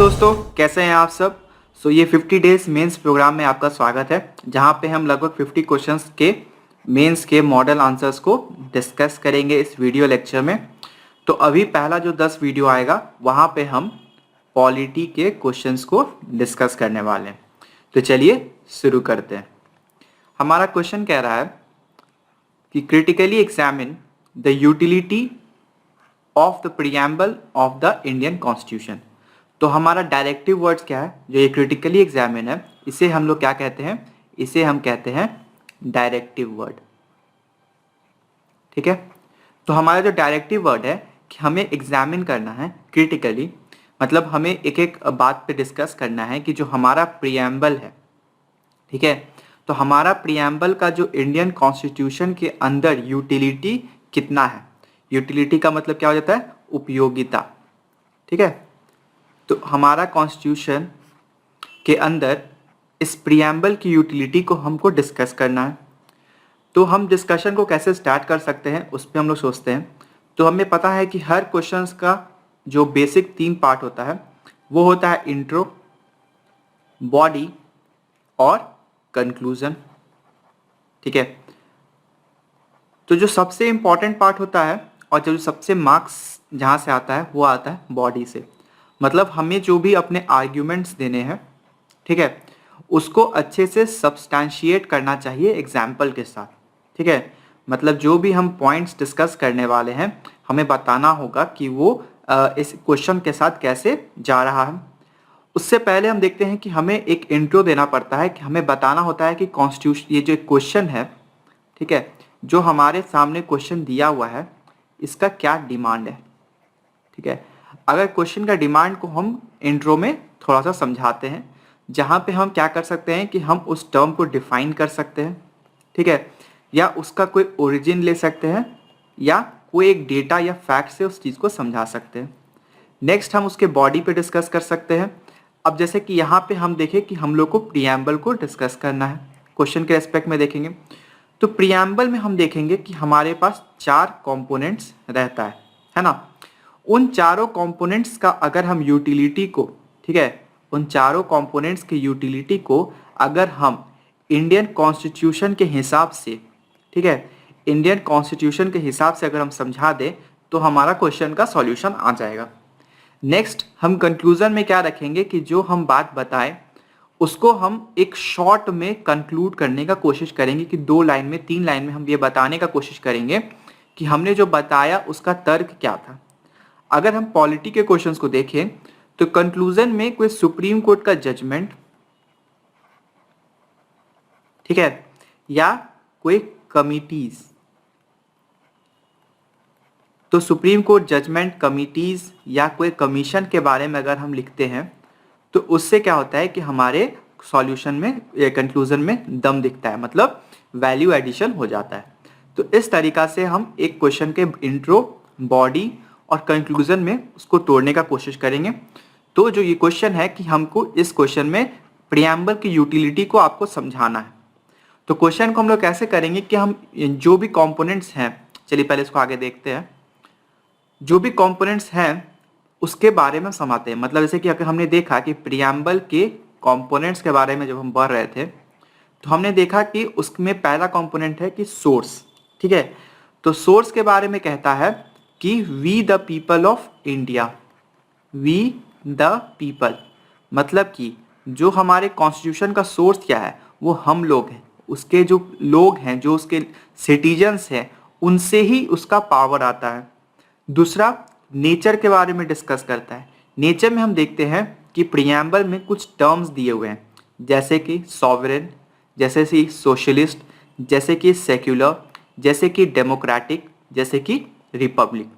दोस्तों, कैसे हैं आप सब। ये 50 डेज मेंस प्रोग्राम में आपका स्वागत है, जहां पे हम लगभग 50 क्वेश्चंस के मेंस के मॉडल आंसर्स को डिस्कस करेंगे इस वीडियो लेक्चर में। तो अभी पहला जो 10 वीडियो आएगा वहां पे हम पॉलिटी के क्वेश्चंस को डिस्कस करने वाले हैं। तो चलिए शुरू करते हैं। हमारा क्वेश्चन कह रहा है कि critically examine the utility of the preamble of the Indian constitution. तो हमारा डायरेक्टिव वर्ड्स क्या है, जो ये क्रिटिकली एग्जामिन है, इसे हम लोग क्या कहते हैं, इसे हम कहते हैं डायरेक्टिव वर्ड। ठीक है, तो हमारा जो डायरेक्टिव वर्ड है कि हमें एग्जामिन करना है क्रिटिकली, मतलब हमें एक एक बात पे डिस्कस करना है कि जो हमारा प्रीएम्बल है, ठीक है, तो हमारा प्रीएम्बल का जो इंडियन कॉन्स्टिट्यूशन के अंदर यूटिलिटी कितना है। यूटिलिटी का मतलब क्या हो जाता है, उपयोगिता। ठीक है, तो हमारा कॉन्स्टिट्यूशन के अंदर इस प्रीएम्बल की यूटिलिटी को हमको डिस्कस करना है। तो हम डिस्कशन को कैसे स्टार्ट कर सकते हैं उस पर हम लोग सोचते हैं। तो हमें पता है कि हर क्वेश्चंस का जो बेसिक 3 पार्ट होता है वो होता है इंट्रो, बॉडी और कंक्लूजन। ठीक है, तो जो सबसे इंपॉर्टेंट पार्ट होता है और जो सबसे मार्क्स जहाँ से आता है वो आता है बॉडी से। मतलब हमें जो भी अपने आर्ग्यूमेंट्स देने हैं, ठीक है, उसको अच्छे से सब्सटैंशिएट करना चाहिए एग्जाम्पल के साथ। ठीक है, मतलब जो भी हम पॉइंट्स डिस्कस करने वाले हैं हमें बताना होगा कि वो इस क्वेश्चन के साथ कैसे जा रहा है। उससे पहले हम देखते हैं कि हमें एक इंट्रो देना पड़ता है, कि हमें बताना होता है कि कॉन्स्टिट्यूशन, ये जो क्वेश्चन है, ठीक है, जो हमारे सामने क्वेश्चन दिया हुआ है इसका क्या डिमांड है। ठीक है, अगर क्वेश्चन का डिमांड को हम इंट्रो में थोड़ा सा समझाते हैं, जहाँ पे हम क्या कर सकते हैं कि हम उस टर्म को डिफाइन कर सकते हैं, ठीक है, या उसका कोई ओरिजिन ले सकते हैं, या कोई एक डेटा या फैक्ट से उस चीज़ को समझा सकते हैं। नेक्स्ट हम उसके बॉडी पे डिस्कस कर सकते हैं। अब जैसे कि यहाँ पे हम देखें कि हम लोग को प्रीएम्बल को डिस्कस करना है, क्वेश्चन के रेस्पेक्ट में देखेंगे। तो प्रीएम्बल में हम देखेंगे कि हमारे पास 4 कंपोनेंट्स रहता है ना। उन चारों कंपोनेंट्स का अगर हम यूटिलिटी को, ठीक है, उन चारों कंपोनेंट्स की यूटिलिटी को अगर हम इंडियन कॉन्स्टिट्यूशन के हिसाब से, ठीक है, इंडियन कॉन्स्टिट्यूशन के हिसाब से अगर हम समझा दें तो हमारा क्वेश्चन का सॉल्यूशन आ जाएगा। नेक्स्ट हम कंक्लूजन में क्या रखेंगे कि जो हम बात बताएं उसको हम एक शॉर्ट में कंक्लूड करने का कोशिश करेंगे, कि 2 लाइन में 3 लाइन में हम ये बताने का कोशिश करेंगे कि हमने जो बताया उसका तर्क क्या था। अगर हम पॉलिटी के क्वेश्चंस को देखें तो कंक्लूजन में कोई सुप्रीम कोर्ट का जजमेंट, ठीक है, या कोई कमिटीज, तो सुप्रीम कोर्ट जजमेंट, कमिटीज या कोई कमीशन के बारे में अगर हम लिखते हैं तो उससे क्या होता है कि हमारे सॉल्यूशन में, कंक्लूजन में दम दिखता है, मतलब वैल्यू एडिशन हो जाता है। तो इस तरीका से हम एक क्वेश्चन के इंट्रो, बॉडी और कंक्लूजन में उसको तोड़ने का कोशिश करेंगे। तो जो ये क्वेश्चन है कि हमको इस क्वेश्चन में प्रीएम्बल की यूटिलिटी को आपको समझाना है। तो क्वेश्चन को हम लोग कैसे करेंगे कि हम जो भी कंपोनेंट्स हैं, चलिए पहले इसको आगे देखते हैं। जो भी कंपोनेंट्स हैं उसके बारे में समझाते हैं। मतलब जैसे कि अगर हमने देखा कि प्रीएम्बल के कंपोनेंट्स के बारे में जब हम पढ़ रहे थे तो हमने देखा कि उसमें पहला कंपोनेंट है कि सोर्स। ठीक है, तो सोर्स के बारे में कहता है कि we the people of India, we the people, मतलब कि जो हमारे कॉन्स्टिट्यूशन का सोर्स क्या है, वो हम लोग हैं, उसके जो लोग हैं, जो उसके सिटीजन्स हैं, उनसे ही उसका पावर आता है। दूसरा, नेचर के बारे में डिस्कस करता है। नेचर में हम देखते हैं कि प्रीएम्बल में कुछ टर्म्स दिए हुए हैं, जैसे कि सॉवरेन, जैसे कि सोशलिस्ट, जैसे कि सेक्युलर, जैसे कि डेमोक्रेटिक, जैसे कि रिपब्लिक।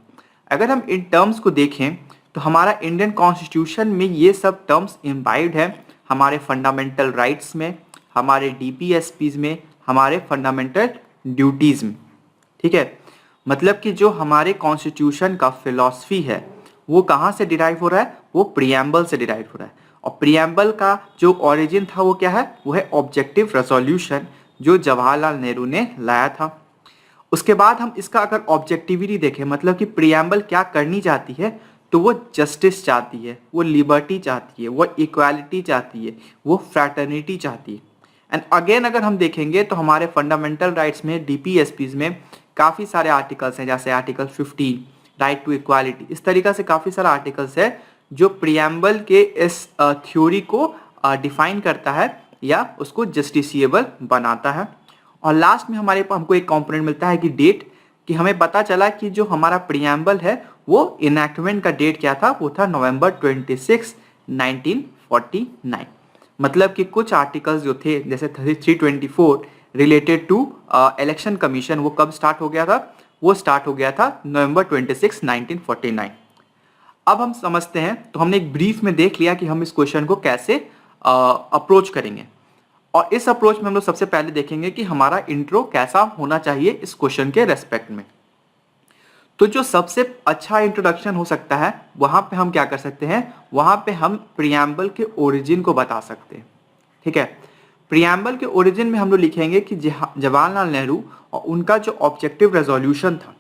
अगर हम इन टर्म्स को देखें तो हमारा इंडियन कॉन्स्टिट्यूशन में ये सब टर्म्स इम्बाइब्ड है, हमारे फंडामेंटल राइट्स में, हमारे डीपीएसपीज में, हमारे फंडामेंटल ड्यूटीज में। ठीक है, मतलब कि जो हमारे कॉन्स्टिट्यूशन का फिलॉसफी है वो कहाँ से डिराइव हो रहा है, वो प्रीएम्बल से डिराइव हो रहा है। और प्रीएम्बल का जो ओरिजिन था वो क्या है, वो है ऑब्जेक्टिव रेजोल्यूशन, जो जवाहरलाल नेहरू ने लाया था। उसके बाद हम इसका अगर ऑब्जेक्टिविटी देखें, मतलब कि प्रीएम्बल क्या करनी चाहती है, तो वो जस्टिस चाहती है, वो लिबर्टी चाहती है, वो इक्वालिटी चाहती है, वो फ्रैटर्निटी चाहती है। एंड अगेन अगर हम देखेंगे तो हमारे फंडामेंटल राइट्स में, डीपीएसपीज में काफ़ी सारे आर्टिकल्स हैं, जैसे आर्टिकल 15 राइट टू इक्वालिटी। इस तरीक़ा से काफ़ी सारे आर्टिकल्स है जो प्रियम्बल के इस थ्योरी को डिफाइन करता है या उसको जस्टिसिएबल बनाता है। और लास्ट में हमारे पास हमको एक कंपोनेंट मिलता है कि डेट, कि हमें पता चला कि जो हमारा प्रियम्बल है वो इनैक्टमेंट का डेट क्या था, वो था नवंबर 26, 1949। मतलब कि कुछ आर्टिकल्स जो थे जैसे 324 रिलेटेड टू इलेक्शन कमीशन, वो कब स्टार्ट हो गया था, वो स्टार्ट हो गया था नवंबर 26, 1949। अब हम समझते हैं, तो हमने एक ब्रीफ में देख लिया कि हम इस क्वेश्चन को कैसे अप्रोच करेंगे। और इस अप्रोच में हम लोग सबसे पहले देखेंगे कि हमारा इंट्रो कैसा होना चाहिए इस क्वेश्चन के रेस्पेक्ट में। तो जो सबसे अच्छा इंट्रोडक्शन हो सकता है, वहां पे हम क्या कर सकते हैं, वहां पे हम प्रियम्बल के ओरिजिन को बता सकते हैं। ठीक है, प्रियम्बल के ओरिजिन में हम लोग लिखेंगे कि जवाहरलाल नेहरू और उनका जो ऑब्जेक्टिव रेजोल्यूशन था,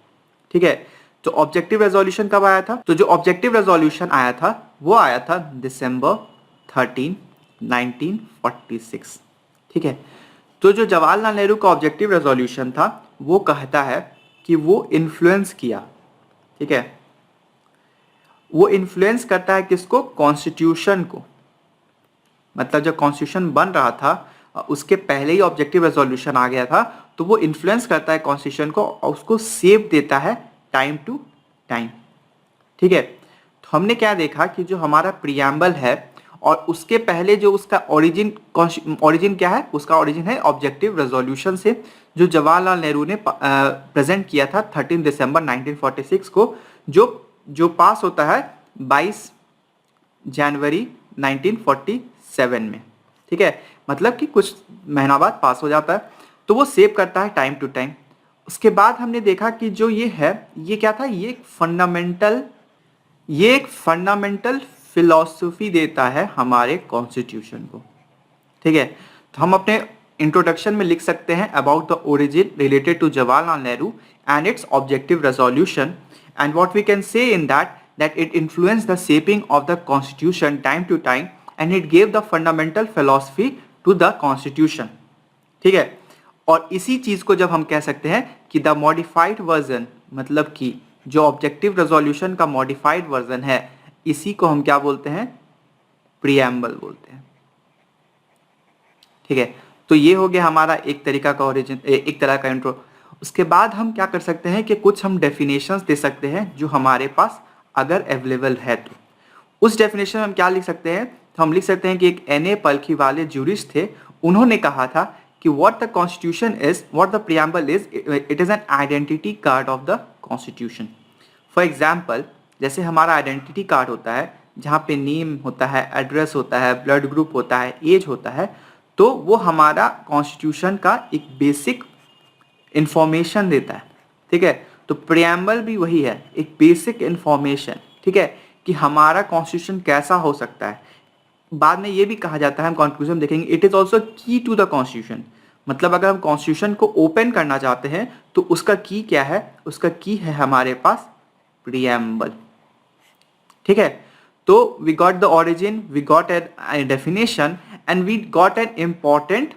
ठीक है, तो ऑब्जेक्टिव रेजोल्यूशन कब आया था, तो जो ऑब्जेक्टिव रेजोल्यूशन आया था वो आया था दिसंबर 13, 1946। ठीक है, तो जो जवाहरलाल नेहरू का ऑब्जेक्टिव रेजोल्यूशन था वो कहता है कि वो इन्फ्लुएंस किया, ठीक है, वो इन्फ्लुएंस करता है किसको, कॉन्स्टिट्यूशन को। मतलब जब कॉन्स्टिट्यूशन बन रहा था उसके पहले ही ऑब्जेक्टिव रेजोल्यूशन आ गया था, तो वो इन्फ्लुएंस करता है कॉन्स्टिट्यूशन को और उसको सेव देता है टाइम टू टाइम। ठीक है, तो हमने क्या देखा कि जो हमारा प्रियम्बल है और उसके पहले जो उसका ओरिजिन क्या है, उसका ओरिजिन है ऑब्जेक्टिव रेजोल्यूशन से, जो जवाहरलाल नेहरू ने प्रेजेंट किया था 13 दिसंबर 1946 को, जो पास होता है 22 जनवरी 1947 में। ठीक है, मतलब कि कुछ महीना बाद पास हो जाता है, तो वो सेव करता है टाइम टू टाइम। उसके बाद हमने देखा कि जो ये है, ये क्या था, ये एक फंडामेंटल फिलॉसफी देता है हमारे कॉन्स्टिट्यूशन को। ठीक है, तो हम अपने इंट्रोडक्शन में लिख सकते हैं about the origin related to Jawaharlal Nehru and its objective resolution, and what we can say in that it influenced the shaping of the constitution time to time and it gave the fundamental philosophy to the constitution। ठीक है, और इसी चीज को जब हम कह सकते हैं कि द मॉडिफाइड वर्जन, मतलब कि जो ऑब्जेक्टिव रेजोल्यूशन का मॉडिफाइड वर्जन है, इसी को हम क्या बोलते हैं, प्रियम्बल बोलते हैं। ठीक है, तो ये हो गया हमारा एक तरीका का ओरिजिन, एक तरह का इंट्रो। उसके बाद हम क्या कर सकते हैं कि कुछ हम डेफिनेशंस दे सकते हैं जो हमारे पास अगर अवेलेबल है। तो उस डेफिनेशन में हम क्या लिख सकते हैं, तो हम लिख सकते हैं कि एक एन ए पलखी वाले जूरिस्ट थे, उन्होंने कहा था कि what the constitution is, what the preamble is, it is an identity card of the constitution. For example, जैसे हमारा आइडेंटिटी कार्ड होता है जहाँ पे नेम होता है, एड्रेस होता है, ब्लड ग्रुप होता है, एज होता है, तो वो हमारा कॉन्स्टिट्यूशन का एक बेसिक इंफॉर्मेशन देता है। ठीक है, तो प्रियम्बल भी वही है, एक बेसिक इंफॉर्मेशन। ठीक है, कि हमारा कॉन्स्टिट्यूशन कैसा हो सकता है। बाद में ये भी कहा जाता है, हम कंक्लूजन देखेंगे, इट इज ऑल्सो की टू द कॉन्स्टिट्यूशन। मतलब अगर हम कॉन्स्टिट्यूशन को ओपन करना चाहते हैं तो उसका की क्या है, उसका की है हमारे पास प्रियम्बल। ठीक है, तो we got the origin, we got a definition and we got an important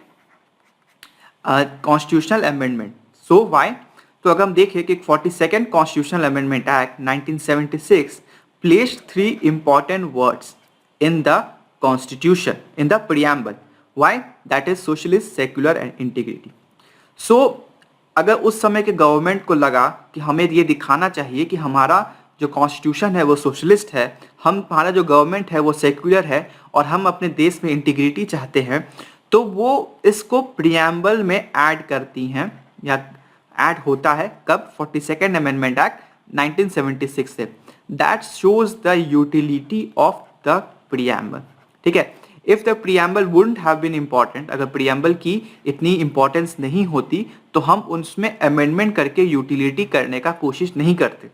constitutional amendment. So why, तो अगर हम देखें कि 42nd constitutional amendment act 1976 placed 3 important words in the constitution, in the preamble. Why? That is socialist, secular and integrity. So अगर उस समय के government को लगा कि हमें ये दिखाना चाहिए कि हमारा जो कॉन्स्टिट्यूशन है वो सोशलिस्ट है, हमारा जो गवर्नमेंट है वो सेक्युलर है और हम अपने देश में इंटीग्रिटी चाहते हैं, तो वो इसको प्रियम्बल में ऐड करती हैं या ऐड होता है कब, 42nd अमेंडमेंट एक्ट 1976 से। That shows the utility of the preamble. ठीक है, if the preamble wouldn't have been important, अगर प्रियम्बल की इतनी इंपॉर्टेंस नहीं होती तो हम उसमें अमेंडमेंट करके यूटिलिटी करने का कोशिश नहीं करते।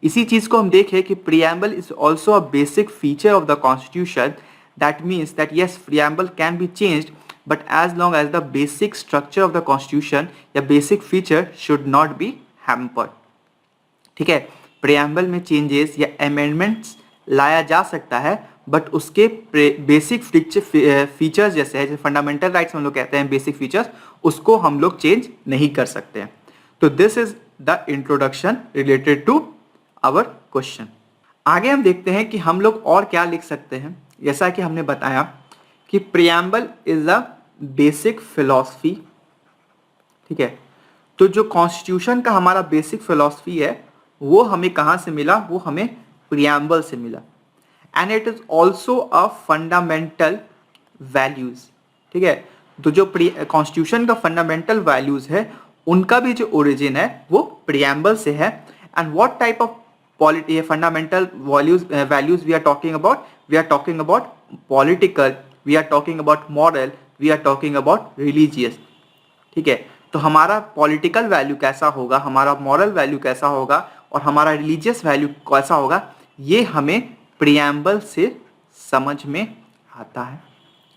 इसी चीज को हम देखें कि preamble is also a basic feature of the constitution. That means that yes, preamble can be changed, but as long as the basic structure of the constitution या basic feature should not be hampered। ठीक है, preamble में changes या amendments लाया जा सकता है, but उसके बेसिक फीचर्स जैसे है, जैसे फंडामेंटल राइट्स हम लोग कहते हैं बेसिक फीचर्स, उसको हम लोग चेंज नहीं कर सकते हैं। तो this is the introduction related to our question. आगे हम देखते हैं कि हम लोग और क्या लिख सकते हैं। जैसा कि हमने बताया कि preamble is the basic philosophy, ठीक है। तो जो कॉन्स्टिट्यूशन का हमारा बेसिक फिलॉसफी है वो हमें कहाँ से मिला, वो हमें प्रियम्बल से मिला। And it is also a fundamental values, ठीक है। तो जो कॉन्स्टिट्यूशन का फंडामेंटल वैल्यूज है उनका भी जो ओरिजिन है वो प्रियम्बल से है। And what type of fundamental values we are talking about, we are talking about political, we are talking about moral, we are talking about religious, ठीक है। तो हमारा पॉलिटिकल वैल्यू कैसा होगा, हमारा मॉरल वैल्यू कैसा होगा और हमारा रिलीजियस वैल्यू कैसा होगा, ये हमें प्रियम्बल से समझ में आता है,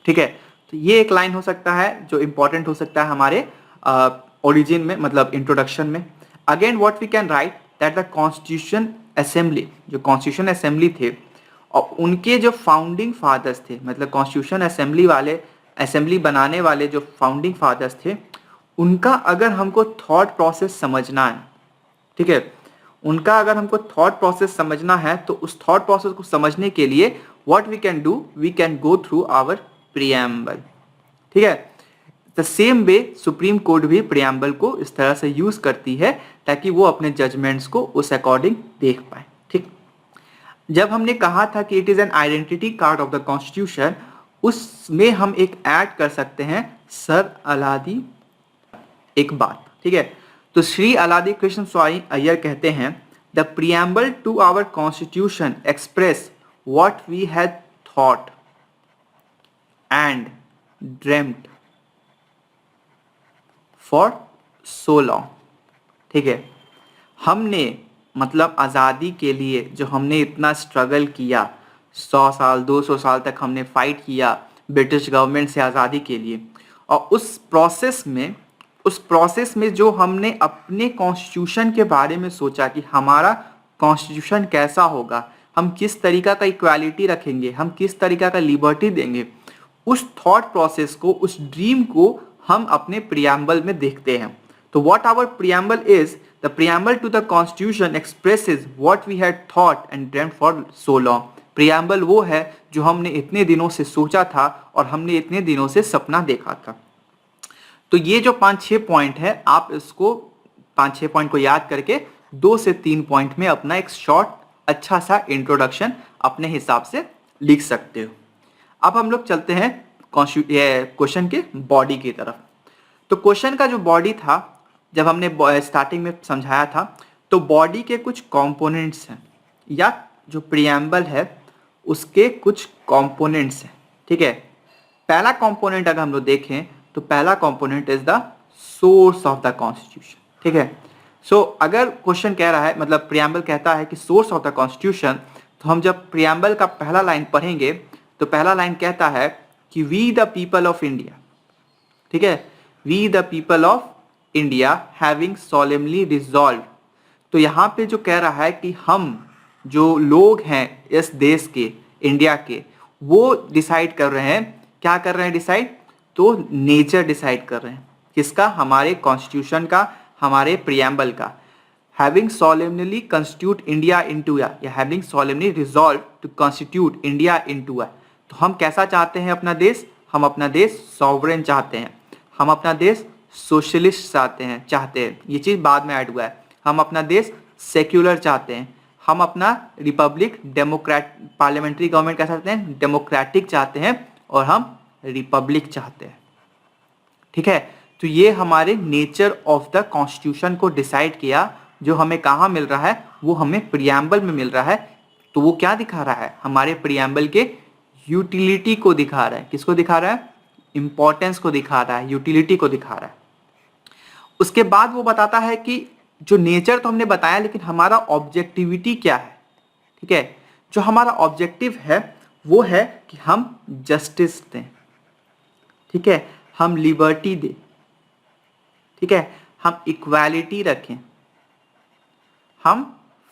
ठीक है। तो ये एक लाइन हो सकता है जो इंपॉर्टेंट हो सकता है हमारे ओरिजिन में, मतलब इंट्रोडक्शन में। Again what we can write that the constitution assembly, जो कॉन्स्टिट्यूशन असेंबली थे और उनके जो फाउंडिंग फादर्स थे, मतलब कॉन्स्टिट्यूशन असेंबली बनाने वाले जो फाउंडिंग फादर्स थे, उनका अगर हमको थॉट प्रोसेस समझना है, ठीक है, उनका अगर हमको थॉट प्रोसेस समझना है तो उस थॉट प्रोसेस को समझने के लिए what we can do, we can go through our preamble, ठीक है। The same way supreme court भी प्रियम्बल को इस तरह से यूज करती है ताकि वो अपने जजमेंट्स को उस अकॉर्डिंग देख पाए, ठीक। जब हमने कहा था कि it is an identity card of the constitution, उसमें हम एक ऐड कर सकते हैं सर अलादी एक बात, ठीक है। तो श्री अलादी कृष्ण स्वामी अय्यर कहते हैं the preamble to our constitution express what we had thought and dreamed for so long, ठीक है। हमने मतलब आज़ादी के लिए जो हमने इतना स्ट्रगल किया, 100 साल 200 साल तक हमने फाइट किया ब्रिटिश गवर्नमेंट से आज़ादी के लिए, और उस प्रोसेस में जो हमने अपने कॉन्स्टिट्यूशन के बारे में सोचा कि हमारा कॉन्स्टिट्यूशन कैसा होगा, हम किस तरीका का इक्वालिटी रखेंगे, हम किस तरीका का लिबर्टी देंगे, उस थॉट प्रोसेस को, उस ड्रीम को हम अपने प्रियम्बल में देखते हैं। तो what our preamble is, the preamble to the constitution expresses what we had thought and dreamed for so long. Preamble वो है जो हमने इतने दिनों से सोचा था और हमने इतने दिनों से सपना देखा था। तो ये जो 5-6 पॉइंट है, आप इसको 5-6 पॉइंट को याद करके 2 से 3 पॉइंट में अपना एक शॉर्ट अच्छा सा इंट्रोडक्शन अपने हिसाब से लिख सकते हो। अब हम लोग चलते हैं क्वेश्चन के बॉडी की तरफ। तो क्वेश्चन का जो बॉडी था, जब हमने स्टार्टिंग में समझाया था, तो बॉडी के कुछ कंपोनेंट्स हैं, या जो प्रियम्बल है उसके कुछ कंपोनेंट्स हैं, ठीक है। पहला कंपोनेंट अगर हम लोग देखें तो पहला component is the source of the constitution, ठीक है। सो अगर क्वेश्चन कह रहा है, मतलब प्रियम्बल कहता है कि सोर्स ऑफ द कॉन्स्टिट्यूशन, तो हम जब प्रियम्बल का पहला लाइन पढ़ेंगे तो पहला लाइन कहता है कि we the people of India, ठीक है, we the people of India having solemnly resolve. तो यहाँ पे जो कह रहा है कि हम जो लोग हैं इस देश के, इंडिया के, वो डिसाइड कर रहे हैं, क्या कर रहे हैं डिसाइड, तो नेचर डिसाइड कर रहे हैं, किसका, हमारे कॉन्स्टिट्यूशन का, हमारे प्रियम्बल का। Having solemnly constitute India into या having solemnly resolve to constitute India into a. तो हम कैसा चाहते हैं अपना देश, हम अपना देश सॉवरेन चाहते हैं, हम अपना देश सोशलिस्ट चाहते हैं, ये चीज़ बाद में ऐड हुआ है। हम अपना देश सेक्युलर चाहते हैं, हम अपना रिपब्लिक पार्लियामेंट्री गवर्नमेंट कैसा चाहते हैं, डेमोक्रेटिक चाहते हैं, और हम रिपब्लिक चाहते हैं, ठीक है। तो ये हमारे नेचर ऑफ द कॉन्स्टिट्यूशन को डिसाइड किया, जो हमें कहाँ मिल रहा है, वो हमें प्रियम्बल में मिल रहा है। तो वो क्या दिखा रहा है, हमारे प्रियम्बल के यूटिलिटी को दिखा रहा है, किसको दिखा रहा है, इंपॉर्टेंस को दिखा रहा है, यूटिलिटी को दिखा रहा है। उसके बाद वो बताता है कि जो नेचर तो हमने बताया, लेकिन हमारा ऑब्जेक्टिविटी क्या है, ठीक है। जो हमारा ऑब्जेक्टिव है वो है कि हम जस्टिस दें, ठीक है, हम लिबर्टी दें, ठीक है, हम इक्वालिटी रखें, हम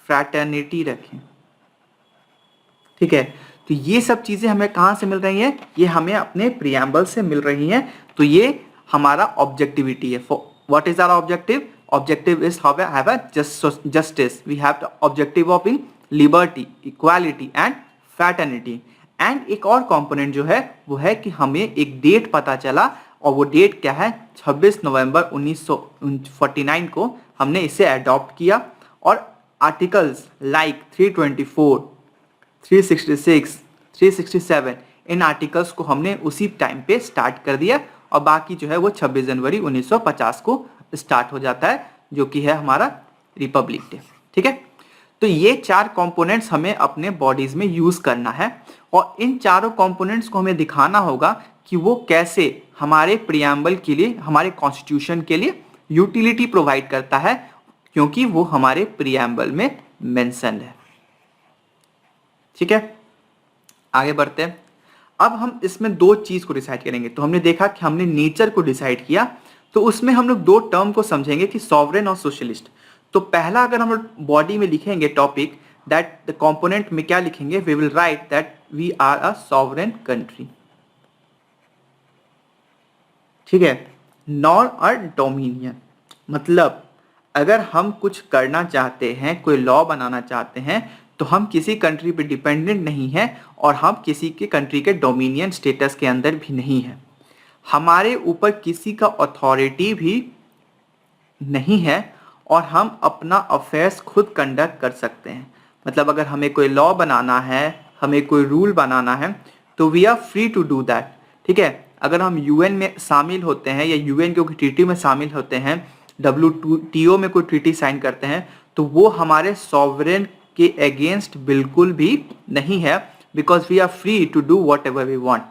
फ्रैटर्निटी रखें। ठीक है, तो ये सब चीजें हमें कहाँ से मिल रही हैं? ये हमें अपने प्रियम्बल से मिल रही हैं। तो ये हमारा ऑब्जेक्टिविटी है। What is our objective? Objective is have a justice, we have the objective of in liberty, equality and fraternity. And एक और कंपोनेंट जो है वो है कि हमें एक डेट पता चला, और वो डेट क्या है? 26 नवंबर 1949 को हमने इसे अडॉप्ट किया। और आर्टिकल्स लाइक 324, 366, 367 इन आर्टिकल्स को हमने उसी टाइम पे स्टार्ट कर दिया, और बाकी जो है वो 26 जनवरी 1950 को स्टार्ट हो जाता है, जो कि है हमारा रिपब्लिक डे। ठीक है, तो ये चार कंपोनेंट्स हमें अपने बॉडीज में यूज करना है, और इन चारों कंपोनेंट्स को हमें दिखाना होगा कि वो कैसे हमारे प्रियम्बल के लिए, हमारे कॉन्स्टिट्यूशन के लिए यूटिलिटी प्रोवाइड करता है, क्योंकि वो हमारे प्रियम्बल में मेंशन है। ठीक है, आगे बढ़ते हैं। अब हम इसमें दो चीज को डिसाइड करेंगे। तो हमने देखा कि हमने नेचर को डिसाइड किया, तो उसमें हम लोग दो टर्म को समझेंगे कि सॉवरेन और सोशलिस्ट। तो पहला अगर हम लोग बॉडी में लिखेंगे टॉपिक, दैट द कंपोनेंट में क्या लिखेंगे? We will write that we are a sovereign country. ठीक है, नॉर अ डोमिनियन, मतलब अगर हम कुछ करना चाहते हैं, कोई लॉ बनाना चाहते हैं, तो हम किसी कंट्री पे डिपेंडेंट नहीं है, और हम किसी के कंट्री के डोमिनियन स्टेटस के अंदर भी नहीं है। हमारे ऊपर किसी का अथॉरिटी भी नहीं है, और हम अपना अफेयर्स खुद कंडक्ट कर सकते हैं। मतलब अगर हमें कोई लॉ बनाना है, हमें कोई रूल बनाना है, तो we are free to do that. ठीक है, अगर हम यूएन में शामिल होते हैं या यूएन के ट्रीटी में शामिल होते हैं, WTO में कोई ट्रीटी साइन करते हैं, तो वो हमारे सॉवरेन के अगेंस्ट बिल्कुल भी नहीं है, because we are free to do whatever we want.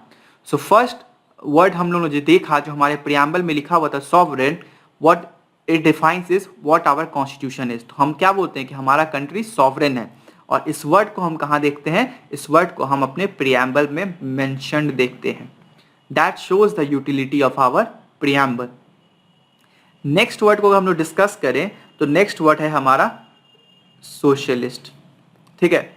So first word हम लोगों ने जो देखा, जो हमारे प्रियम्बल में लिखा हुआ था sovereign, what it defines is what our constitution is. तो हम क्या बोलते हैं कि हमारा कंट्री सॉवरेन है, और इस वर्ड को हम कहाँ देखते हैं? इस वर्ड को हम अपने प्रियम्बल में मेंशन्ड देखते हैं। That shows the utility of our preamble. Next word को हम लोग डिस्कस करें, तो नेक्स्ट वर्ड है हमारा सोशलिस्ट। ठीक है,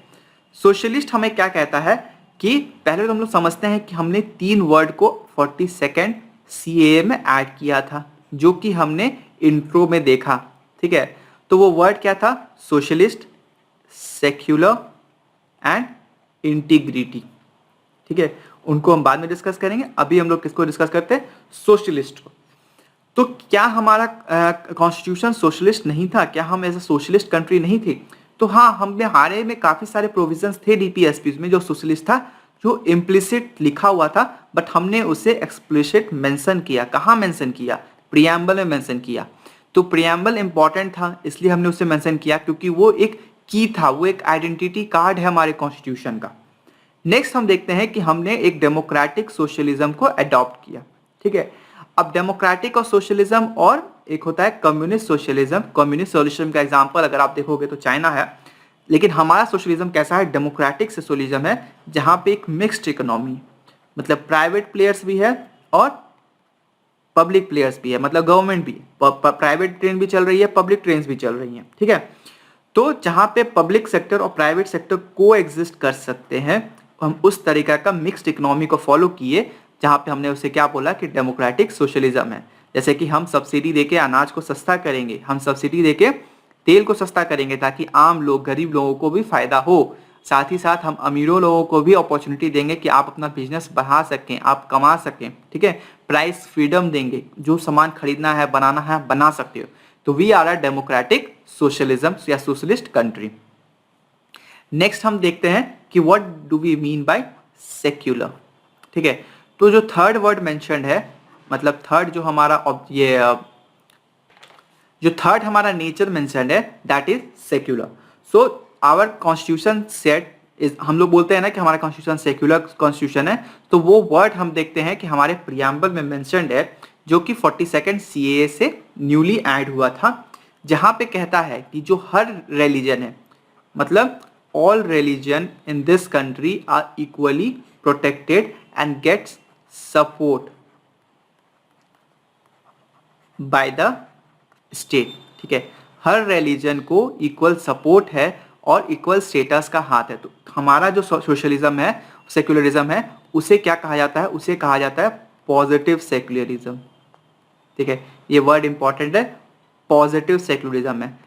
सोशलिस्ट हमें क्या कहता है कि पहले तो हम लोग समझते हैं कि हमने 3 वर्ड को 42nd CAA में ऐड किया था, जो कि हमने इंट्रो में देखा। ठीक है, तो वो वर्ड क्या था? Socialist, secular and integrity. ठीक है, उनको हम बाद में डिस्कस करेंगे। अभी हम लोग किसको डिस्कस करते हैं? सोशलिस्ट को। तो क्या हमारा कॉन्स्टिट्यूशन सोशलिस्ट नहीं था? क्या हम एज ए सोशलिस्ट कंट्री नहीं थे? तो हाँ, हमने हारे में काफी सारे प्रोविजंस थे DPSP में जो सोशलिस्ट था, जो इम्प्लिसिट लिखा हुआ था, बट हमने उसे एक्सप्लिसिट मेंशन किया। कहाँ मेंशन किया? प्रियम्बल में मेंशन किया। तो प्रियम्बल इंपॉर्टेंट था, इसलिए हमने उसे मेंशन किया, क्योंकि वो एक की था, वो एक आइडेंटिटी कार्ड है हमारे कॉन्स्टिट्यूशन का। नेक्स्ट हम देखते हैं कि हमने एक डेमोक्रेटिक सोशलिज्म को अडॉप्ट किया। ठीक है, अब डेमोक्रेटिक और सोशलिज्म, और एक होता है कम्युनिस्ट सोशलिज्म। कम्युनिस्ट सोशलिज्म का एग्जांपल अगर आप देखोगे तो चाइना है, लेकिन हमारा सोशलिज्म कैसा है? डेमोक्रेटिक सोशलिज्म है, जहां पे एक मिक्स्ड इकोनॉमी, मतलब प्राइवेट प्लेयर्स भी है और पब्लिक प्लेयर्स भी है, मतलब गवर्नमेंट भी, प्राइवेट ट्रेन भी चल रही है, पब्लिक ट्रेन भी चल रही है। ठीक है, तो जहां पे पब्लिक सेक्टर और प्राइवेट सेक्टर को एग्जिस्ट कर सकते हैं, हम उस तरीका का मिक्स्ड इकोनॉमी को फॉलो किए, जहां पे हमने उसे क्या बोला कि डेमोक्रेटिक सोशलिज्म है। जैसे कि हम सब्सिडी देके अनाज को सस्ता करेंगे, हम सब्सिडी देके तेल को सस्ता करेंगे, ताकि आम लोग, गरीब लोगों को भी फायदा हो। साथ ही साथ हम अमीरों लोगों को भी अपॉर्चुनिटी देंगे कि आप अपना बिजनेस बढ़ा सकें, आप कमा सकें। ठीक है, प्राइस फ्रीडम देंगे, जो सामान खरीदना है, बनाना है, बना सकते हो। तो we are a democratic socialism या सोशलिस्ट कंट्री। नेक्स्ट हम देखते हैं कि what do we mean by secular. ठीक है, तो जो थर्ड वर्ड मेंशन्ड है, मतलब थर्ड जो हमारा जो थर्ड हमारा नेचर मेंशन्ड है, that is secular. So our constitution set is, हम लोग बोलते हैं ना कि हमारा कॉन्स्टिट्यूशन सेक्युलर कॉन्स्टिट्यूशन है, तो वो वर्ड हम देखते हैं कि हमारे प्रियम्बल में मेंशन्ड है, जो कि 42nd CAA से न्यूली ऐड हुआ था, जहां पे कहता है कि जो हर रिलीजन है, मतलब all religion in this country are equally protected and gets support by the state। ठीक है, हर रिलीजन को इक्वल सपोर्ट है और इक्वल स्टेटस का हाथ है। तो हमारा जो सोशलिज्म है, सेक्युलरिज्म है, उसे क्या कहा जाता है? उसे कहा जाता है पॉजिटिव सेक्युलरिज्म। ठीक है, ये वर्ड इंपॉर्टेंट है, पॉजिटिव सेक्युलरिज्म है।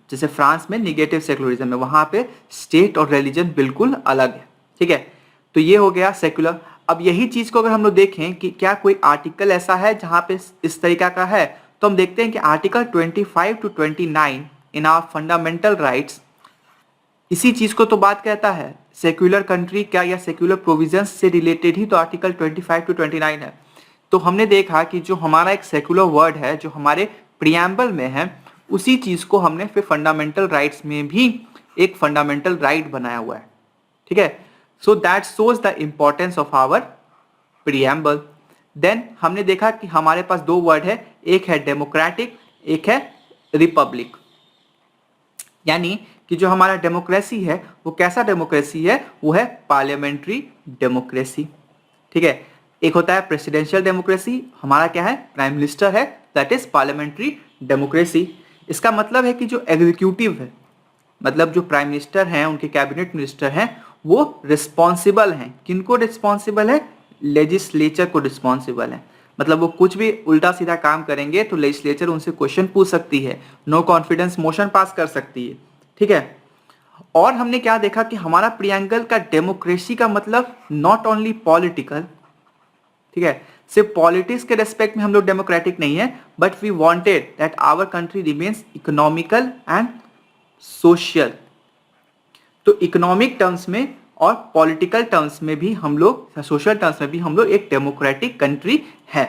जैसे फ्रांस में निगेटिव सेक्युलरिज्म है, वहां पे स्टेट और रिलीजन बिल्कुल अलग है। ठीक है, तो ये हो गया सेक्युलर। अब यही चीज को अगर हम लोग देखें कि क्या कोई आर्टिकल ऐसा है जहां पे इस तरीका का है, तो हम देखते हैं कि article 25 to 29 in our fundamental rights इसी चीज को तो बात कहता है। सेक्युलर कंट्री क्या या सेक्युलर प्रोविजंस से रिलेटेड ही तो आर्टिकल 25 to 29 है। तो हमने देखा कि जो हमारा एक सेक्युलर वर्ड है जो हमारे प्रियम्बल में है, उसी चीज को हमने फिर फंडामेंटल राइट्स में भी एक फंडामेंटल राइट बनाया हुआ है। ठीक है, so that shows the importance of our preamble. Then हमने देखा कि हमारे पास दो वर्ड है, एक है डेमोक्रेटिक, एक है रिपब्लिक। यानी कि जो हमारा डेमोक्रेसी है वो कैसा डेमोक्रेसी है? वो है पार्लियामेंट्री डेमोक्रेसी। ठीक है, एक होता है प्रेसिडेंशियल डेमोक्रेसी, हमारा क्या है? प्राइम मिनिस्टर है, दैट इज पार्लियामेंट्री डेमोक्रेसी। इसका मतलब है कि जो एग्जीक्यूटिव है, मतलब जो प्राइम मिनिस्टर हैं, उनके कैबिनेट मिनिस्टर हैं, वो रिस्पॉन्सिबल हैं। किनको रिस्पॉन्सिबल है? लेजिस्लेचर को रिस्पॉन्सिबल है। मतलब वो कुछ भी उल्टा सीधा काम करेंगे तो लेजिस्लेचर उनसे क्वेश्चन पूछ सकती है, नो कॉन्फिडेंस मोशन पास कर सकती है। ठीक है, और हमने क्या देखा कि हमारा प्रियंगल का डेमोक्रेसी का मतलब नॉट ओनली पॉलिटिकल, ठीक है, सिर्फ पॉलिटिक्स के रेस्पेक्ट में हम लोग डेमोक्रेटिक नहीं है, but we wanted that our country remains economical and social. तो इकोनॉमिक टर्म्स में और पॉलिटिकल टर्म्स में भी हम लोग, सोशल टर्म्स में भी हम लोग एक डेमोक्रेटिक कंट्री है।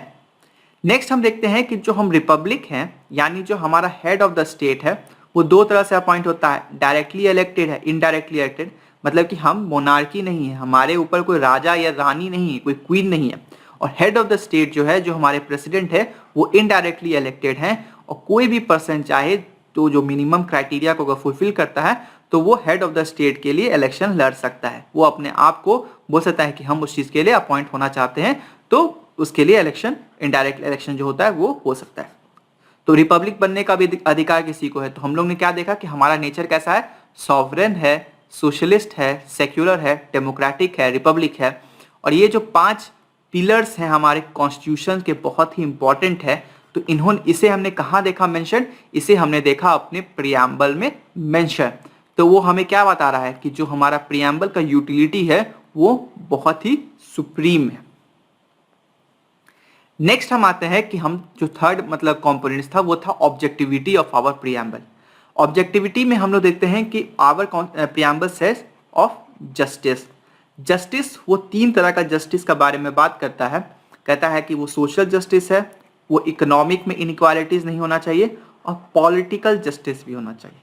नेक्स्ट हम देखते हैं कि जो हम रिपब्लिक हैं, यानी जो हमारा हेड ऑफ द स्टेट है, वो दो तरह से अपॉइंट होता है, डायरेक्टली इलेक्टेड है, इनडायरेक्टली इलेक्टेड। मतलब कि हम मोनार्की नहीं है, हमारे ऊपर कोई राजा या रानी नहीं है, कोई क्वीन नहीं है। और हेड ऑफ द स्टेट जो है, जो हमारे प्रेसिडेंट है, वो इनडायरेक्टली इलेक्टेड है। और कोई भी पर्सन चाहे तो जो मिनिमम क्राइटेरिया को अगर फुलफिल करता है तो वो हेड ऑफ द स्टेट के लिए इलेक्शन लड़ सकता है। वो अपने आप को बोल सकता है कि हम उस चीज के लिए अपॉइंट होना चाहते हैं, तो उसके लिए इलेक्शन, इनडायरेक्ट इलेक्शन जो होता है वो हो सकता है। तो रिपब्लिक बनने का भी अधिकार किसी को है। तो हम लोग ने क्या देखा कि हमारा नेचर कैसा है? सॉवरेन है, सोशलिस्ट है, सेक्युलर है, डेमोक्रेटिक है, रिपब्लिक है। और ये जो 5 पिलर्स हैं हमारे कॉन्स्टिट्यूशन के, बहुत ही इंपॉर्टेंट है। तो इसे हमने कहाँ देखा मेंशन? इसे हमने देखा अपने प्रियम्बल में मेंशन। तो वो हमें क्या बता रहा है कि जो हमारा प्रियम्बल का यूटिलिटी है वो बहुत ही सुप्रीम है। नेक्स्ट हम आते हैं कि हम जो थर्ड मतलब कंपोनेंट्स था वो था objectivity of our preamble. Objectivity में हम लोग देखते हैं कि our preamble says of justice. Justice वो 3 तरह का जस्टिस का बारे में बात करता है। कहता है कि वो सोशल जस्टिस है, वो इकोनॉमिक में इनइक्वालिटीज नहीं होना चाहिए, और पॉलिटिकल जस्टिस भी होना चाहिए।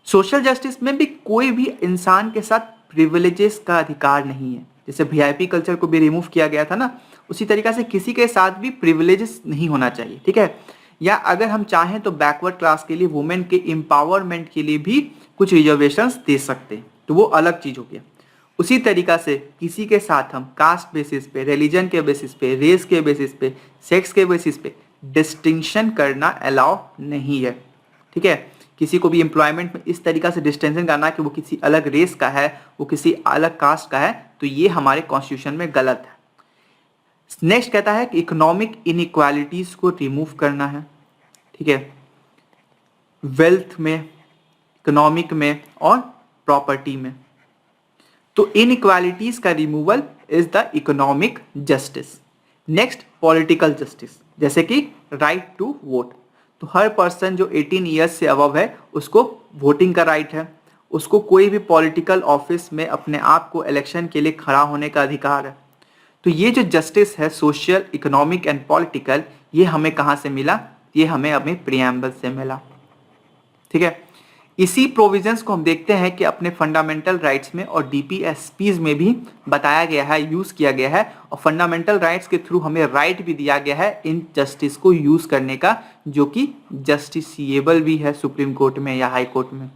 सोशल जस्टिस में भी कोई भी इंसान के साथ प्रिविलेजेस का अधिकार नहीं है। जैसे वीआईपी कल्चर को भी रिमूव किया गया था ना, उसी तरीका से किसी के साथ भी प्रिविलेजेस नहीं होना चाहिए। ठीक है, या अगर हम चाहें तो बैकवर्ड क्लास के लिए, वुमेन के एम्पावरमेंट के लिए भी कुछ रिजर्वेशंस दे सकते हैं, तो वो अलग चीज हो गया। उसी तरीका से किसी के साथ हम कास्ट बेसिस पे, रिलीजन के बेसिस पे, रेस के बेसिस पे, सेक्स के बेसिस पे डिस्टिंक्शन करना अलाउ नहीं है। ठीक है, किसी को भी एम्प्लॉयमेंट में इस तरीका से डिस्टिंक्शन करना कि वो किसी अलग रेस का है, वो किसी अलग कास्ट का है, तो ये हमारे कॉन्स्टिट्यूशन में गलत है। नेक्स्ट कहता है कि इकोनॉमिक इनइक्वालिटीज को रिमूव करना है। ठीक है, वेल्थ में, इकोनॉमिक में और प्रॉपर्टी में। तो इनइक्वालिटीज का removal is the economic justice. Next political justice, जैसे कि राइट टू वोट। तो हर पर्सन जो 18 ईयर्स से अबव है उसको वोटिंग का राइट है, उसको कोई भी पॉलिटिकल ऑफिस में अपने आप को इलेक्शन के लिए खड़ा होने का अधिकार है। तो ये जो जस्टिस है, सोशल, इकोनॉमिक एंड पॉलिटिकल, ये हमें कहाँ से मिला? ये हमें अपने प्रियम्बल से मिला। ठीक है, इसी प्रोविजंस को हम देखते हैं कि अपने फंडामेंटल राइट्स में और डीपीएसपीज में भी बताया गया है, यूज किया गया है। और फंडामेंटल राइट्स के थ्रू हमें राइट भी दिया गया है इन जस्टिस को यूज करने का, जो कि जस्टिसिएबल भी है सुप्रीम कोर्ट में या हाई कोर्ट में।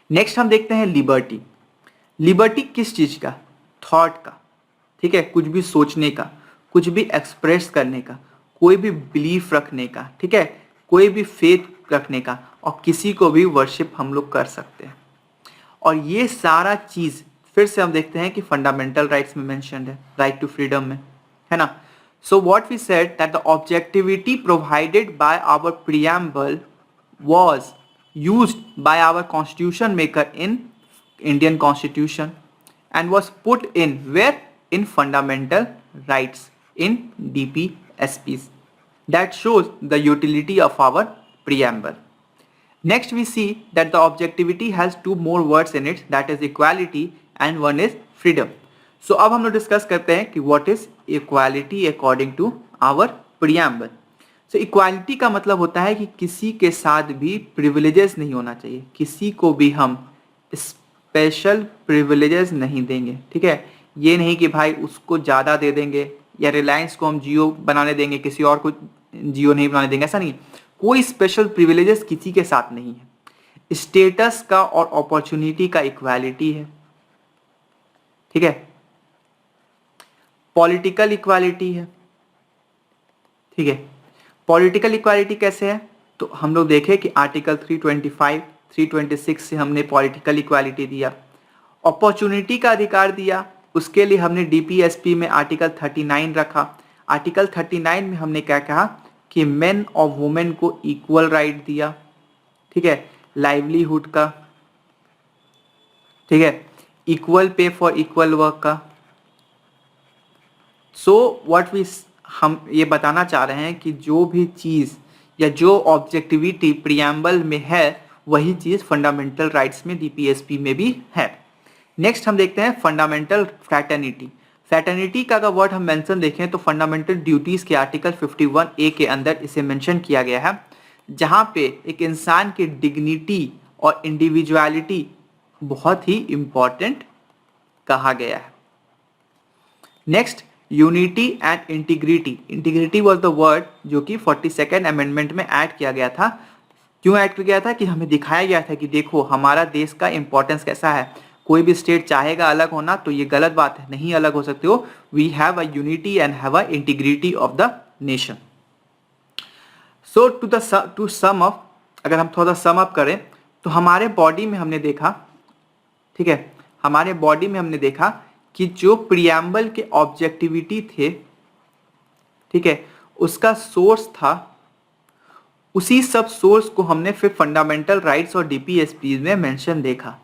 नेक्स्ट हम देखते हैं लिबर्टी। लिबर्टी किस चीज का? थॉट का। ठीक है, कुछ भी सोचने का, कुछ भी एक्सप्रेस करने का, कोई भी बिलीफ रखने का। ठीक है, कोई भी फेथ रखने का, और किसी को भी वर्शिप हम लोग कर सकते हैं। और ये सारा चीज़ फिर से हम देखते हैं कि फंडामेंटल राइट्स में मेंशन्ड है, राइट टू फ्रीडम में, है ना। So what we said that the objectivity provided by our preamble was used by our constitution maker in Indian constitution and was put in where in fundamental rights in DPSPs. That shows the utility of our preamble. Next we see that the objectivity has two more words in it, that is equality and one is freedom. So अब हम लोग discuss करते हैं कि what is equality according to our preamble. तो equality का मतलब होता है कि किसी के साथ भी प्रिविलेजेस नहीं होना चाहिए, किसी को भी हम स्पेशल प्रिविलेजेस नहीं देंगे, ठीक है। ये नहीं कि भाई उसको ज़्यादा दे देंगे या रिलायंस को हम जियो बनाने देंगे, किसी और को जियो नहीं बनाने देंगे, ऐसा नहीं। कोई स्पेशल प्रिविलेजेस किसी के साथ नहीं है। स्टेटस का और अपॉर्चुनिटी का इक्वालिटी है, ठीक है। पॉलिटिकल इक्वालिटी है, ठीक है। पॉलिटिकल इक्वालिटी कैसे है, तो हम लोग देखें कि आर्टिकल 325, 326 से हमने पॉलिटिकल इक्वालिटी दिया। अपॉर्चुनिटी का अधिकार दिया, उसके लिए हमने डीपीएसपी में आर्टिकल 39 रखा। आर्टिकल 39 में हमने क्या कहा कि मेन और वुमेन को इक्वल राइट दिया, ठीक है। लाइवलीहुड का, ठीक है, equal pay for equal work का। सो व्हाट वी हम ये बताना चाह रहे हैं कि जो भी चीज़ या जो ऑब्जेक्टिविटी प्रीएम्बल में है वही चीज़ फंडामेंटल राइट्स में डीपीएसपी में भी है। नेक्स्ट हम देखते हैं फंडामेंटल फ्रैटर्निटी। फ्रैटर्निटी का अगर वर्ड हम मेंशन देखें तो फंडामेंटल ड्यूटीज़ के आर्टिकल 51A के अंदर इसे मेंशन किया गया है, जहाँ पे एक इंसान की डिग्निटी और इंडिविजुअलिटी बहुत ही इम्पॉर्टेंट कहा गया है। Next unity and integrity. Integrity was the word जो कि 42nd अमेंडमेंट में ऐड किया गया था। क्यों ऐड किया गया था कि हमें दिखाया गया था कि देखो हमारा देश का इंपॉर्टेंस कैसा है। कोई भी स्टेट चाहेगा अलग होना तो ये गलत बात है, नहीं अलग हो सकते हो। We have a unity and have a integrity of the nation. So to sum up, अगर हम थोड़ा सम अप करें तो हमारे बॉडी में हमने देखा, ठीक है, हमारे बॉडी में हमने देखा कि जो प्रीएम्बल के ऑब्जेक्टिविटी थे, ठीक है, उसका सोर्स था, उसी सब सोर्स को हमने फिर फंडामेंटल राइट्स और डीपीएसपी में मेंशन देखा।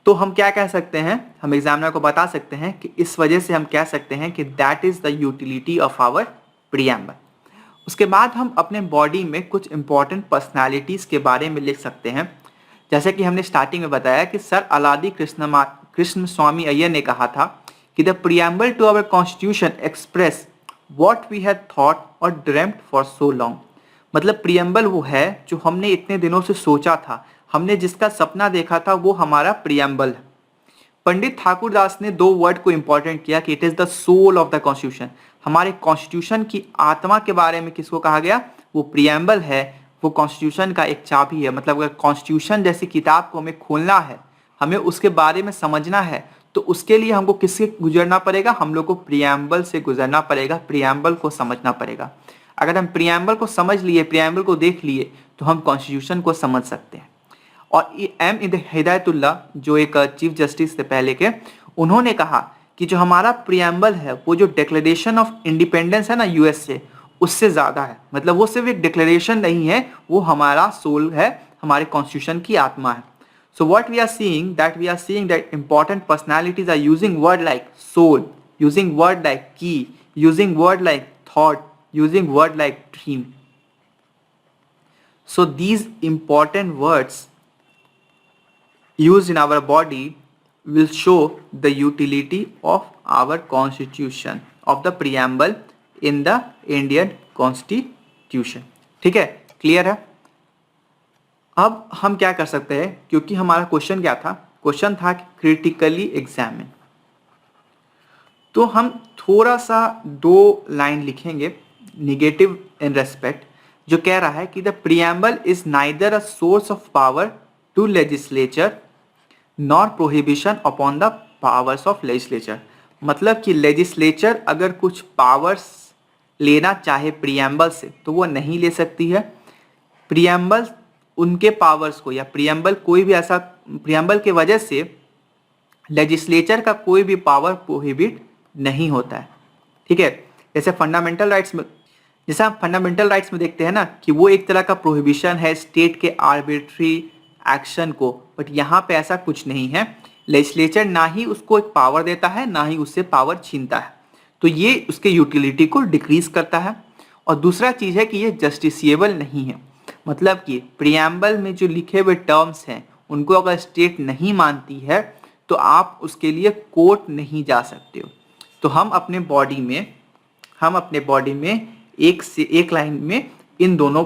तो हम क्या कह सकते हैं, हम एग्जामिनर को बता सकते हैं कि इस वजह से हम कह सकते हैं कि that is the utility of our preamble. उसके बाद हम अपने बॉडी में कुछ इंपॉर्टेंट पर्सनालिटीज के बारे में लिख सकते हैं। जैसे कि हमने स्टार्टिंग में बताया कि सर अलादी कृष्ण स्वामी अय्यर ने कहा था कि the preamble to our constitution express what we had thought और ड्रीम्ड फॉर सो लॉन्ग। मतलब प्रीएम्बल वो है जो हमने इतने दिनों से सोचा था, हमने जिसका सपना देखा था, वो हमारा प्रीएम्बल है। पंडित ठाकुर दास ने दो वर्ड को इंपॉर्टेंट किया कि it is the soul of the constitution. हमारे कॉन्स्टिट्यूशन की आत्मा के बारे में किसको कहा गया, वो प्रीएम्बल है, वो कॉन्स्टिट्यूशन का एक चाबी है। मतलब अगर कॉन्स्टिट्यूशन जैसी किताब को हमें खोलना है, हमें उसके बारे में समझना है, तो उसके लिए हमको किससे गुजरना पड़ेगा, हम लोग को प्रीएम्बल से गुजरना पड़ेगा, प्रीएम्बल को समझना पड़ेगा। अगर हम प्रीएम्बल को समझ लिए, प्रीएम्बल को देख लिए, तो हम कॉन्स्टिट्यूशन को समझ सकते हैं। और एम हिदायतुल्लाह जो एक चीफ जस्टिस थे पहले के, उन्होंने कहा कि जो हमारा प्रीएम्बल है वो जो डिक्लेरेशन ऑफ इंडिपेंडेंस है ना यूएस से, उससे ज़्यादा है। मतलब वो सिर्फ एक डिक्लेरेशन नहीं है, वो हमारा सोल है, हमारे कॉन्स्टिट्यूशन की आत्मा है। So what we are seeing that important personalities are using word like soul, using word like key, using word like thought, using word like dream. So these important words used in our body will show the utility of our constitution, of the preamble in the Indian constitution. ठीक है, clear है। अब हम क्या कर सकते हैं, क्योंकि हमारा क्वेश्चन क्या था, क्वेश्चन था कि क्रिटिकली एग्जामिन, तो हम थोड़ा सा दो लाइन लिखेंगे निगेटिव इन रेस्पेक्ट, जो कह रहा है कि the preamble is neither a source of power to legislature nor prohibition upon the powers of legislature. मतलब कि लेजिस्लेचर अगर कुछ पावर्स लेना चाहे प्रीएम्बल से तो वो नहीं ले सकती है। प्रीएम्बल उनके पावर्स को या प्रियम्बल कोई भी ऐसा प्रियम्बल के वजह से लेजिस्लेचर का कोई भी पावर प्रोहिबिट नहीं होता है। ठीक है, जैसे फंडामेंटल राइट्स में, जैसे हम फंडामेंटल राइट्स में देखते हैं ना कि वो एक तरह का प्रोहिबिशन है स्टेट के आर्बिट्री एक्शन को, बट यहाँ पे ऐसा कुछ नहीं है। लेजिस्लेचर ना ही उसको एक पावर देता है ना ही उससे पावर छीनता है, तो ये उसके यूटिलिटी को डिक्रीज करता है। और दूसरा चीज़ है कि ये जस्टिसिएबल नहीं है, मतलब कि प्रियम्बल में जो लिखे हुए टर्म्स हैं उनको अगर स्टेट नहीं मानती है तो आप उसके लिए कोर्ट नहीं जा सकते हो। तो हम अपने बॉडी में एक से एक लाइन में इन दोनों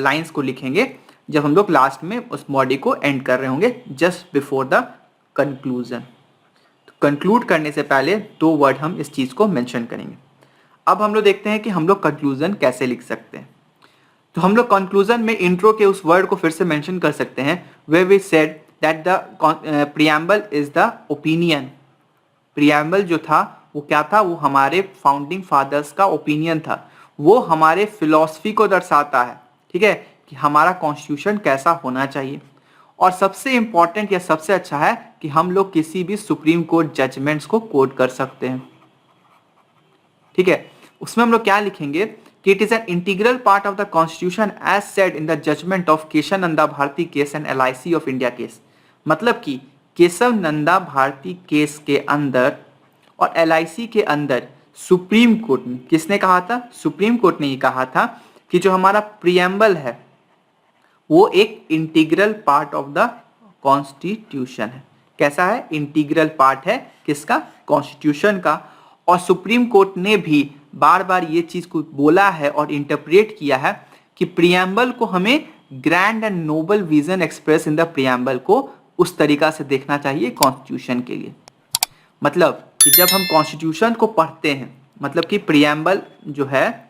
लाइंस को लिखेंगे जब हम लोग लास्ट में उस बॉडी को एंड कर रहे होंगे, जस्ट बिफोर द कंक्लूजन। तो कंक्लूड करने से पहले 2 वर्ड हम इस चीज़ को मेंशन करेंगे। अब हम लोग देखते हैं कि हम लोग कंक्लूजन कैसे लिख सकते हैं। तो हम लोग कंक्लूजन में इंट्रो के उस वर्ड को फिर से मेंशन कर सकते हैं, where we said that the preamble is the opinion। Preamble जो था वो क्या था, वो हमारे फाउंडिंग फादर्स का ओपिनियन था, वो हमारे फिलॉसफी को दर्शाता है। ठीक है, कि हमारा कॉन्स्टिट्यूशन कैसा होना चाहिए। और सबसे इंपॉर्टेंट या सबसे अच्छा है कि हम लोग किसी भी सुप्रीम कोर्ट जजमेंट्स को कोट कर सकते हैं। ठीक है, उसमें हम लोग क्या लिखेंगे कि it is an integral part of the constitution as said in the judgement of Keshavananda Bharati case and LIC of India case. मतलब कि केशव नंदा भारती केस के अंदर और LIC के अंदर सुप्रीम कोर्ट ने किसने कहा था, सुप्रीम कोर्ट ने ये कहा था कि जो हमारा प्रियम्बल है वो एक integral part of the constitution है। कैसा है, इंटीग्रल पार्ट है किसका, कॉन्स्टिट्यूशन का। और सुप्रीम कोर्ट ने भी बार बार ये चीज को बोला है और इंटरप्रेट किया है कि प्रियम्बल को हमें grand and noble vision express in the preamble को उस तरीका से देखना चाहिए कॉन्स्टिट्यूशन के लिए। मतलब कि जब हम कॉन्स्टिट्यूशन को पढ़ते हैं, मतलब कि प्रियम्बल जो है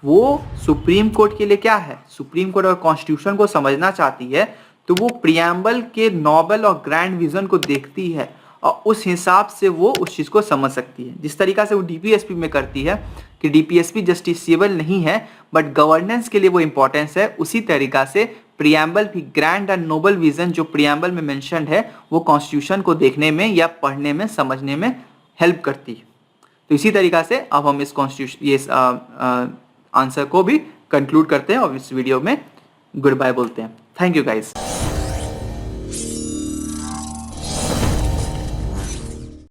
वो सुप्रीम कोर्ट के लिए क्या है, सुप्रीम कोर्ट अगर कॉन्स्टिट्यूशन को समझना चाहती है तो वो प्रियम्बल के नोबल और ग्रैंड विजन को देखती है और उस हिसाब से वो उस चीज़ को समझ सकती है। जिस तरीका से वो DPSP में करती है कि DPSP जस्टिसिएबल नहीं है बट गवर्नेंस के लिए वो इंपॉर्टेंस है, उसी तरीका से प्रियम्बल भी ग्रैंड एंड नोबल विजन जो प्रियम्बल में मेंशन्ड है वो कॉन्स्टिट्यूशन को देखने में या पढ़ने में समझने में हेल्प करती है। तो इसी तरीका से अब हम इस कॉन्स्टिट्यूशन ये आंसर को भी कंक्लूड करते हैं और इस वीडियो में गुड बाय बोलते हैं। Thank you guys.